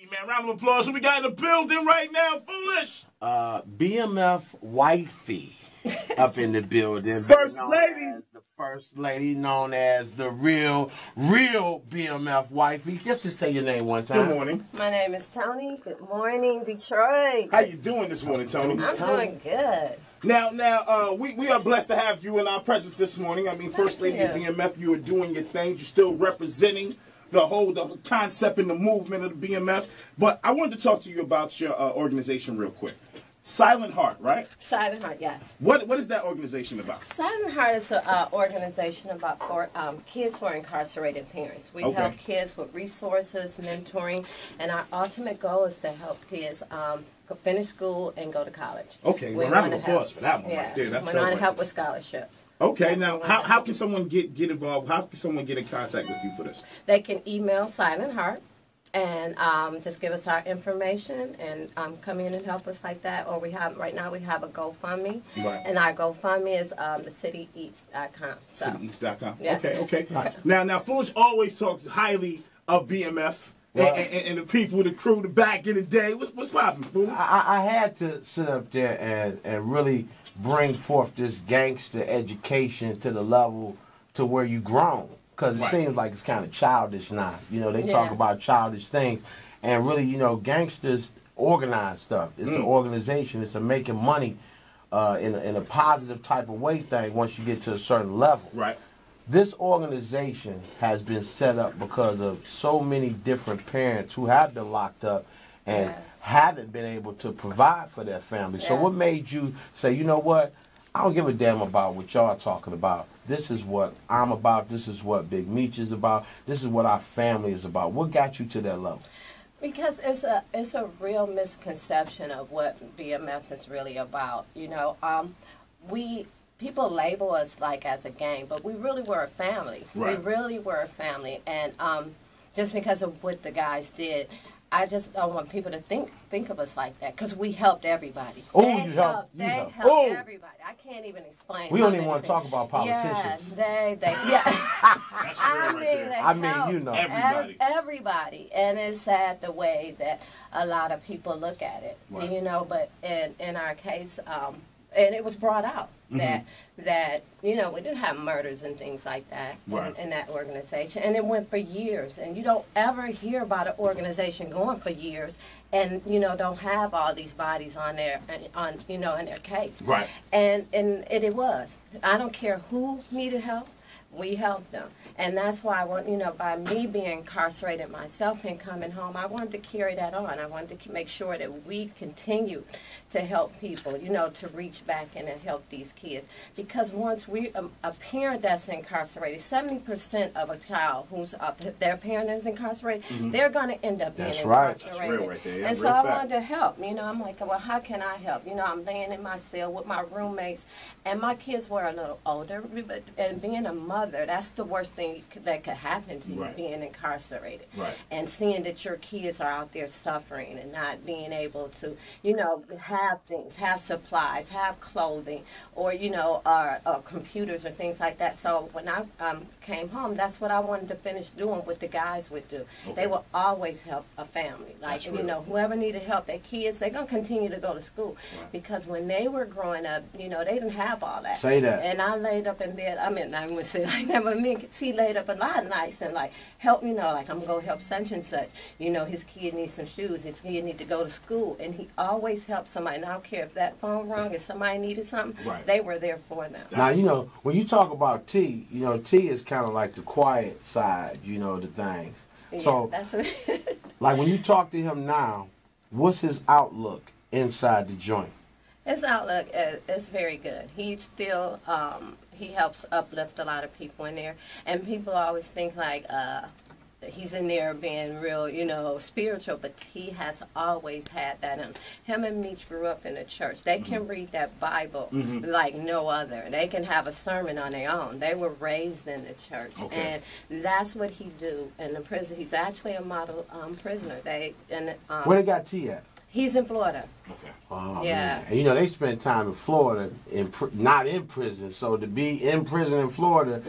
Man, round of applause. Who we got in the building right now? Foolish. BMF wifey up in the building. First lady. The first lady, known as the real BMF wifey. Just say your name one time. Good morning. My name is Tony. Good morning, Detroit. How you doing this morning, Tony? I'm doing good. Now, we are blessed to have you in our presence this morning. I mean, First Lady of BMF, you are doing your thing. You're still representing the concept and the movement of the BMF. But I wanted to talk to you about your organization real quick. Silent Heart, right? Silent Heart, yes. What is that organization about? Silent Heart is an organization about kids for incarcerated parents. We help kids with resources, mentoring, and our ultimate goal is to help kids finish school and go to college. Okay, well, round of applause for that one right there. That's we want to help with scholarships. Okay, now how can someone get involved? How can someone get in contact with you for this? They can email Silent Heart and just give us our information and come in and help us like that. Or right now we have a GoFundMe, and our GoFundMe is thecityeats.com. So. Cityeats.com. Yes. Okay. Right. Now Foolish always talks highly of BMF. And the people, the crew, the back in the day. What's poppin', Foolish? I had to sit up there and really bring forth this gangster education to the level to where you grown. Because it seems like it's kind of childish now. You know, they talk about childish things. And really, you know, gangsters organize stuff. It's an organization. It's a making money in a positive type of way thing once you get to a certain level. Right. This organization has been set up because of so many different parents who have been locked up and haven't been able to provide for their family. So what made you say, you know what, I don't give a damn about what y'all are talking about. This is what I'm about. This is what Big Meech is about. This is what our family is about. What got you to that level? Because it's a real misconception of what BMF is really about. You know, people label us like as a gang, but we really were a family. Right. We really were a family, and just because of what the guys did, I just don't want people to think of us like that, because we helped everybody. Oh, you helped everybody. I can't even explain. We don't even want to talk about politicians. That's I mean, you know, everybody, and it's sad the way that a lot of people look at it. Right. You know, but in our case, and it was brought out that you know, we didn't have murders and things like that in that organization, and it went for years. And you don't ever hear about an organization going for years, and you know, don't have all these bodies on their in their case. Right. And it was. I don't care who needed help. We helped them. And that's why I want, you know, by me being incarcerated myself and coming home, I wanted to carry that on. I wanted to make sure that we continue to help people, you know, to reach back and to help these kids. Because once a parent that's incarcerated, 70% of a child whose their parent is incarcerated, they're going to end up being incarcerated. That's real right there. Yeah, and so I wanted to help. You know, I'm like, well, how can I help? You know, I'm laying in my cell with my roommates, and my kids were a little older, and being a mother, that's the worst thing that could happen to you, being incarcerated. Right. And seeing that your kids are out there suffering and not being able to, you know, have things, have supplies, have clothing, or, you know, or computers or things like that. So when I came home, that's what I wanted to finish doing, what the guys would do. They will always help a family. Like, you know, whoever needed help, their kids, they're going to continue to go to school. Because when they were growing up, you know, they didn't have all that. Say that. And I laid up in bed, I mean, I wouldn't say like that, but me and he laid up a lot of nights and like, help, you know, like, I'm going to help such and such. You know, his kid needs some shoes, his kid need to go to school. And he always helped somebody. And I don't care if that phone rung, if somebody needed something, they were there for them. Now, you know, when you talk about T, you know, T is kind of like the quiet side, you know, the things. Yeah, so, like, when you talk to him now, what's his outlook inside the joint? His outlook is very good. He's still, he helps uplift a lot of people in there. And people always think like he's in there being real, you know, spiritual, but he has always had that in him. Him and Meech grew up in the church. They can read that Bible like no other. They can have a sermon on their own. They were raised in the church. And that's what he do in the prison. He's actually a model prisoner. Where they got T at? He's in Florida. Okay. Oh, man. And, you know, they spend time in Florida, not in prison. So to be in prison in Florida,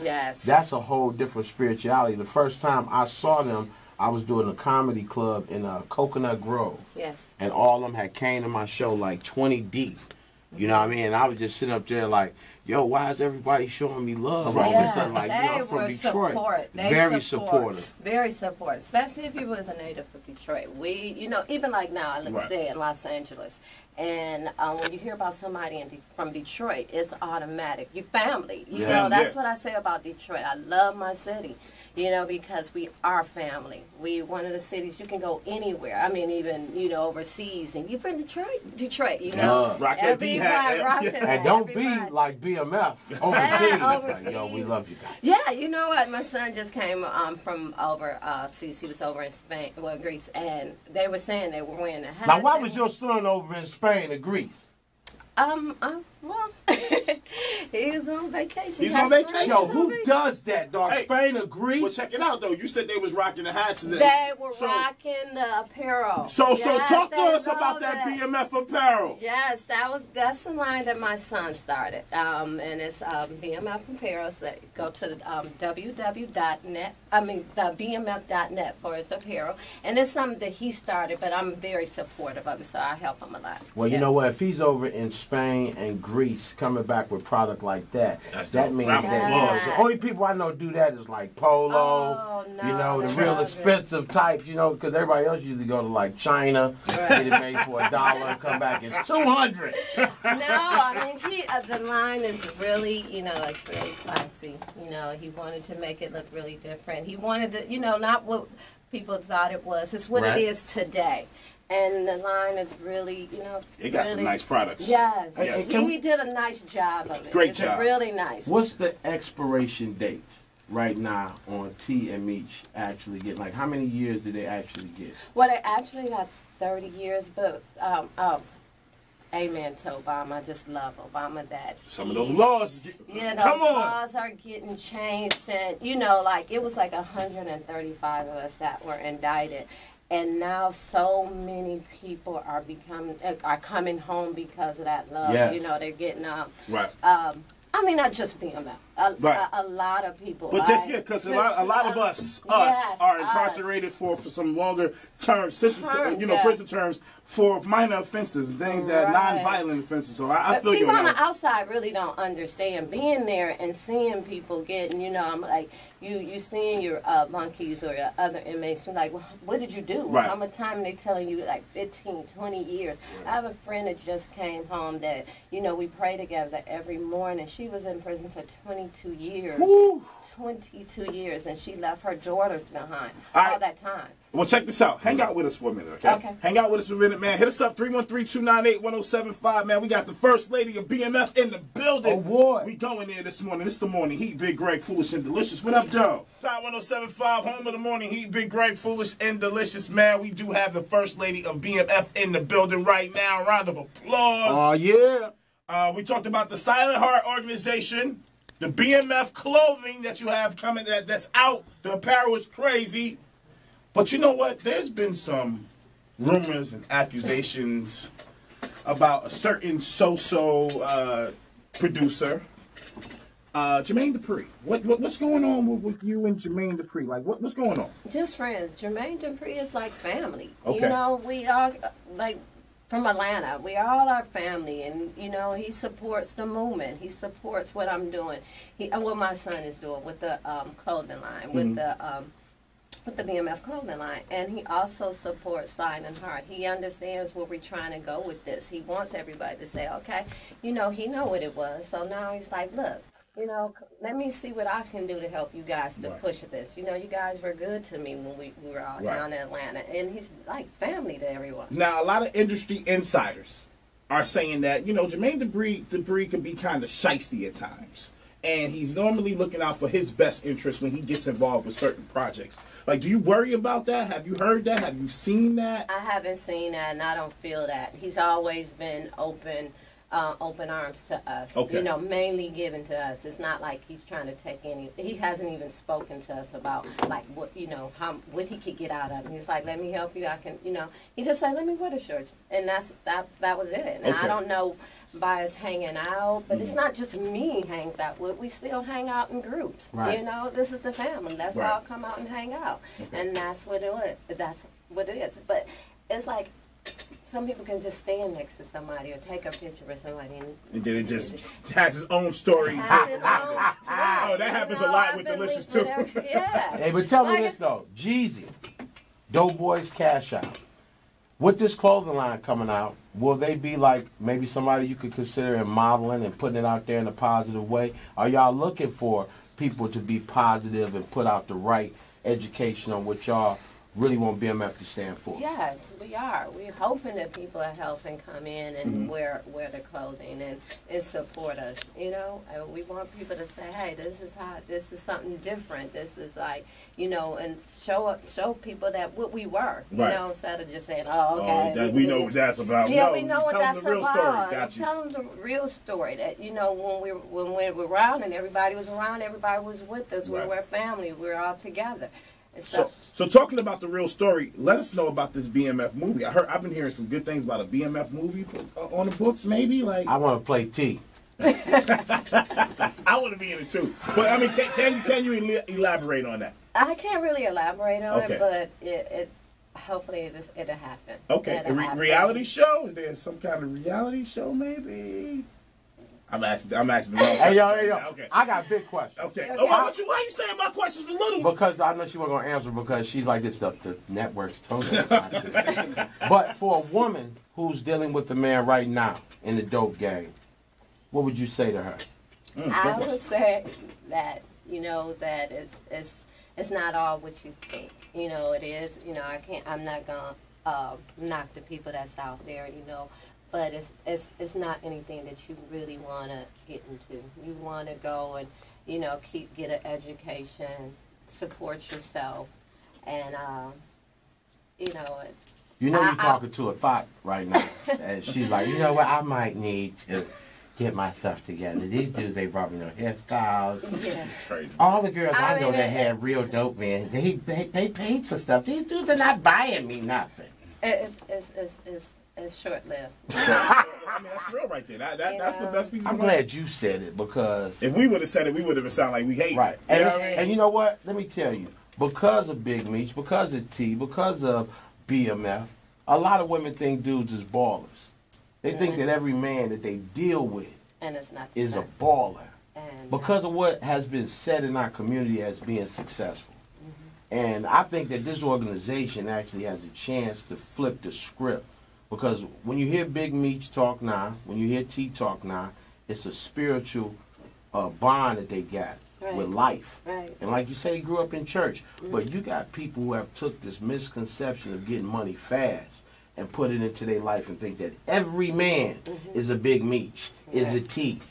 that's a whole different spirituality. The first time I saw them I was doing a comedy club in Coconut Grove. Yeah. And all of them had came to my show like 20 deep. You know what I mean? And I was just sitting up there like, yo, why is everybody showing me love all of a sudden? Like, you know, I'm from Detroit. Very supportive. Very supportive, especially if you was a native of Detroit. We, you know, even like now, I live stay in Los Angeles. And when you hear about somebody from Detroit, it's automatic. You family. You know, that's what I say about Detroit. I love my city. You know, because we are family. We one of the cities you can go anywhere. I mean, even, you know, overseas. And you're from Detroit, you know. Rock that D-hat. And don't be like BMF overseas. Like, yo, we love you guys. Yeah, you know what? My son just came from overseas. He was over in Spain, well, Greece. And they were saying they were wearing a hat. Now, why was your son over in Spain or Greece? Well, he was on vacation. He's on vacation. Yo, who does that, dog? Hey, Spain or Greece? Well, check it out, though. You said they was rocking the hats. They were rocking the apparel. So talk to us about that BMF apparel. Yes, that's the line that my son started. And it's BMF apparel. So go to the www.net. I mean, the BMF.net for his apparel. And it's something that he started, but I'm very supportive of it, so I help him a lot. Well, you know what? If he's over in Spain and Greece coming back with product like that, that means that the only people I know do that is like Polo, you know, the real expensive types, you know, because everybody else usually go to like China, get it made for $1, come back, it's $200. No, I mean, the line is really, you know, it's really classy. You know, he wanted to make it look really different. He wanted to, you know, not what people thought it was. It's what it is today. And the line is really, you know, it got some nice products. Yes. He did a nice job of it. Great job. Really nice. What's the expiration date right now on T and Meech actually get? Like, how many years did they actually get? Well, they actually got 30 years, but amen to Obama. I just love Obama that. Some of those laws, laws are getting changed. And, you know, like, it was like 135 of us that were indicted. And now so many people are coming home because of that love. Yes. You know, they're getting right. I mean, not just BMF. A lot of people. But just because a lot of us are incarcerated for some longer term sentences, you know, prison terms for minor offenses and things that non-violent offenses. So I feel you. People on the outside really don't understand being there and seeing people getting, you know, I'm like, you seeing your monkeys or your other inmates, you're like, well, what did you do? Right. How much time they telling you? Like 15, 20 years. Right. I have a friend that just came home that, you know, we pray together every morning. She was in prison for 22 years. Woo. 22 years, and she left her daughters behind all that time. Well, check this out. Hang out with us for a minute, okay? Hang out with us for a minute, man. Hit us up, 313-298-1075, man. We got the First Lady of BMF in the building. Oh, boy. We going there this morning. It's the Morning Heat, Big Greg, Foolish, and Delicious. What up, though? Time 1075, home of the Morning Heat, Big Greg, Foolish, and Delicious, man. We do have the First Lady of BMF in the building right now. Round of applause. Oh, yeah. We talked about the Silent Heart organization, the BMF clothing that you have coming that's out. The apparel is crazy. But you know what? There's been some rumors and accusations about a certain so-so producer, Jermaine Dupri. What's going on with you and Jermaine Dupri? Like, what's going on? Just friends. Jermaine Dupri is like family. Okay. You know, we all, like, from Atlanta, we all are family, and, you know, he supports the movement. He supports what I'm doing. What my son is doing with the clothing line, with the BMF clothing line, and he also supports Silent Heart. He understands where we're trying to go with this. He wants everybody to say, okay, you know, he know what it was, so now he's like, look, you know, let me see what I can do to help you guys to push this. You know, you guys were good to me when we were all down in Atlanta, and he's like family to everyone. Now, a lot of industry insiders are saying that, you know, Jermaine Dupri can be kind of shiesty at times. And he's normally looking out for his best interest when he gets involved with certain projects. Like, do you worry about that? Have you heard that? Have you seen that? I haven't seen that, and I don't feel that. He's always been open open arms to us. Okay. You know, mainly given to us. It's not like he's trying to take any. He hasn't even spoken to us about like what what he could get out of it. He's like, let me help you. I can, He just said, let me wear the shorts, and that was it. And I don't know by us hanging out, but it's not just me hangs out with. We still hang out in groups. Right. This is the family. Let's all come out and hang out, and that's what it is. That's what it is. But it's like, some people can just stand next to somebody or take a picture with somebody. And then it just has its own story. Oh, that happens a lot with Delicious, too. Yeah. Hey, but tell me this, though. Jeezy, Doughboys Cash Out. With this clothing line coming out, will they be like maybe somebody you could consider in modeling and putting it out there in a positive way? Are y'all looking for people to be positive and put out the right education on what y'all really want BMF to stand for? Yes, we are. We're hoping that people are helping come in and wear the clothing and support us. And we want people to say, hey, this is something different. This is like, and show people that what we were, instead of just saying, oh, okay. We know what that's about. Yeah, no, we know what that's them the real about. Story. Got you. Tell them the real story that, when we were around and everybody was around, everybody was with us. We were family. We were all together. So talking about the real story, let us know about this BMF movie. I've been hearing some good things about a BMF movie on the books, maybe. Like I want to play T. I want to be in it too. But I mean, can you elaborate on that? I can't really elaborate on it, but it hopefully it'll happen. Okay, reality show? Is there some kind of reality show maybe? I'm asking the wrong question. Hey, yo. Okay. I got a big question. Okay. Why are you saying my question's a little one? Because I know she wasn't going to answer because she's like this stuff. The network's totally. But for a woman who's dealing with a man right now in the dope game, what would you say to her? I would say that, that it's not all what you think. It is, I'm not going to knock the people that's out there, but it's not anything that you really want to get into. You want to go and, get an education, support yourself, and, you're talking to a thought right now. And she's like, you know what, I might need to get myself together. These dudes, they brought me no hairstyles. Yeah. It's crazy. All the girls I know that had real dope, man, they paid for stuff. These dudes are not buying me nothing. It's short-lived. I mean, that's real right there. That's the best piece of I'm advice. glad you said it because if we would have said it, we would have sounded like we hate. Right. You know what I mean? And you know what? Let me tell you, because of Big Meech, because of T, because of BMF, a lot of women think dudes is ballers. They think that every man that they deal with is a baller. Because of what has been said in our community as being successful. And I think that this organization actually has a chance to flip the script. Because when you hear Big Meech talk now, when you hear T talk now, it's a spiritual bond that they got with life. Right. And like you say, he grew up in church. But you got people who have took this misconception of getting money fast and put it into their life and think that every man is a Big Meech, is a T,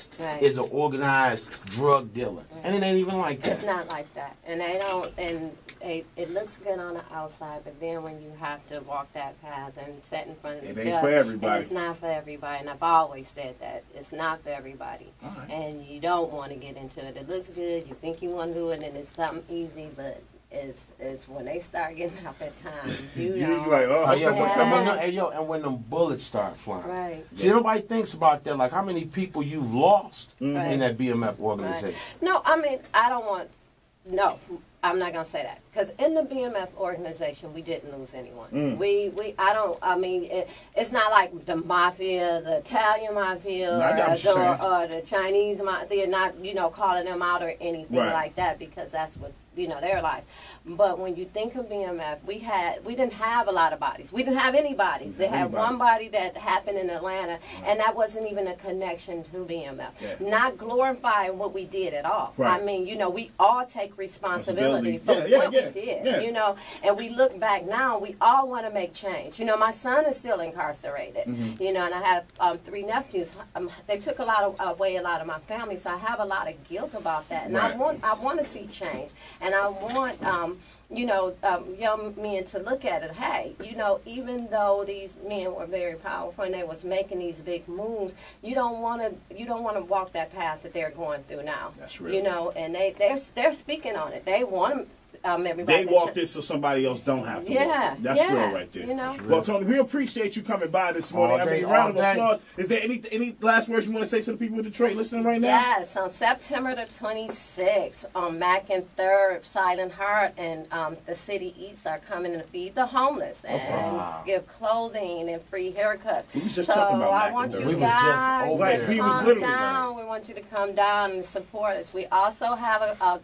is an organized drug dealer. And it ain't even like that. It's not like that. And they don't, and it looks good on the outside, but then when you have to walk that path and sit in front of the judge, it ain't for everybody. it's not for everybody. And I've always said that. It's not for everybody. Right. And you don't want to get into it. It looks good, you think you want to do it, and it's something easy, but it's when they start getting out that time, you're like, and when them bullets start flying. Right. See, nobody thinks about that. Like, how many people you've lost in that BMF organization? Right. No, I mean, I'm not gonna say that because in the BMF organization we didn't lose anyone. It's not like the mafia, the Italian mafia, or the Chinese mafia. Not calling them out or anything like that because that's what their lives. But when you think of BMF, we didn't have a lot of bodies. We didn't have any bodies. They had one body that happened in Atlanta, and that wasn't even a connection to BMF. Yeah. Not glorifying what we did at all. Right. I mean, we all take responsibility for what we did. And we look back now, we all want to make change. My son is still incarcerated. And I have 3 nephews. They took away a lot of my family, so I have a lot of guilt about that. And I want to see change, and I want young men to look at it. Hey, even though these men were very powerful and they was making these big moves, you don't want to walk that path that they're going through now. That's real. And they're speaking on it. They want everybody. They walk this so somebody else don't have to. Walk it. That's real right there. Well, Tony, we appreciate you coming by this morning. Round of applause. Is there any last words you want to say to the people in Detroit listening right now? Yes, on September the 26th, on Mack and 3rd, Silent Heart and the City Eats are coming to feed the homeless and give clothing and free haircuts. We was just talking about Mack I want and 3rd. you guys We was come literally down. We want you to come down and support us. We also have a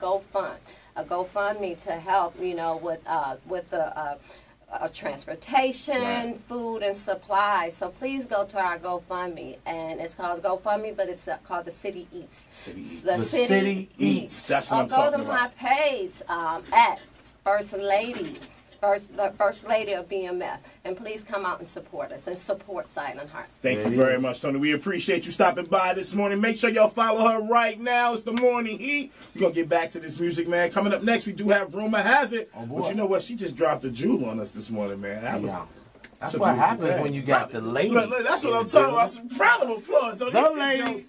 GoFundMe to help, with the transportation, food, and supplies. So please go to our GoFundMe, and it's called GoFundMe, but it's called the City Eats. The City Eats. That's what I'm talking about. Go to my page at the First Lady of BMF, and please come out and support us and support Silent Heart. Thank you very much, Tony. We appreciate you stopping by this morning. Make sure y'all follow her right now. It's the Morning Heat. We're going to get back to this music, man. Coming up next, we do have Rumor Has It. But you know what? She just dropped a jewel on us this morning, man. That's what happens when you got the lady. Look, that's what I'm talking about. Some round of applause. The lady.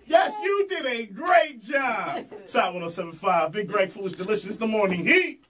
Yes, you did a great job. Shot 107.5. Big, Great, Foolish, Delicious. The Morning Heat.